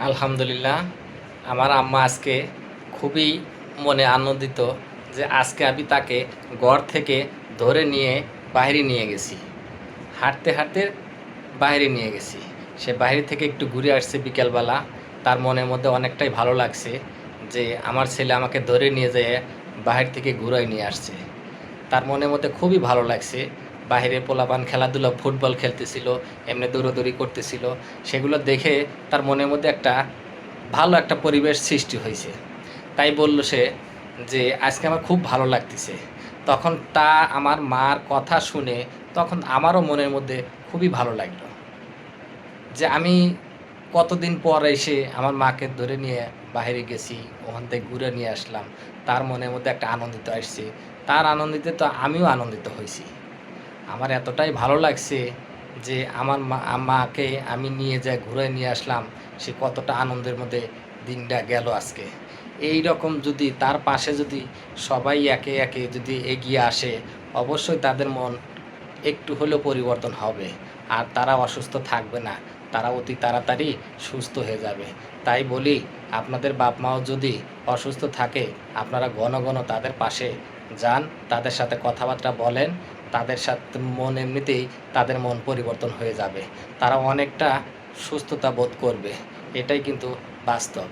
আলহামদুলিল্লাহ। আমার আম্মা আজকে খুবই মনে আনন্দিত যে আজকে আমি তাকে ঘর থেকে ধরে নিয়ে বাইরে নিয়ে গেছি। হাঁটতে, হাঁটতে বাইরে নিয়ে গেছি। সে বাইরে থেকে একটু ঘুরে আসছে বিকেলবেলা। তার মনের মধ্যে অনেকটাই ভালো লাগছে যে আমার ছেলে আমাকে ধরে নিয়ে যেয়ে বাহির থেকে ঘুরায় নিয়ে আসছে। তার মনের মধ্যে খুবই ভালো লাগছে। বাহিরে পোলাপান খেলাধুলা ফুটবল খেলতেছিল, এমনি দৌড়াদৌড়ি করতেছিল। সেগুলো দেখে তার মনের মধ্যে একটা ভালো একটা পরিবেশ সৃষ্টি হইছে। তাই বলল সে যে, "আজকে আমার খুব ভালো লাগতিছে।" তখন আমার মার কথা শুনে তখন আমারও মনের মধ্যে খুবই ভালো লাগলো। যে আমি কতদিন পর এসে আমার মাকে ধরে নিয়ে বাহিরে গেছি, ওখান থেকে ঘুরে নিয়ে আসলাম। তার মনের মধ্যে একটা আনন্দিত আসছে। তার আনন্দিতে তো আমিও আনন্দিত হইছি। আমার এতটাই ভালো লাগছে যে আমার মাকে আমি নিয়ে যাই ঘুরায় নিয়ে আসলাম। সে কতটা আনন্দের মধ্যে দিনটা গেল আজকে। এইরকম যদি তার পাশে যদি সবাই একে, একে যদি এগিয়ে আসে, অবশ্যই তাদের মন একটু হলেও পরিবর্তন হবে। আর তারা অসুস্থ থাকবে না। তারা অতি তাড়াতাড়ি সুস্থ হয়ে যাবে। তাই বলি আপনাদের বাপ-মাও যদি অসুস্থ থাকে, আপনারা ঘন, ঘন তাদের পাশে যান, তাদের সাথে কথাবার্তা বলেন। তাদের সাথে এমনিতেই তাদের মন পরিবর্তন হয়ে যাবে। তারা অনেকটা সুস্থতা বোধ করবে। এটাই কিন্তু বাস্তব।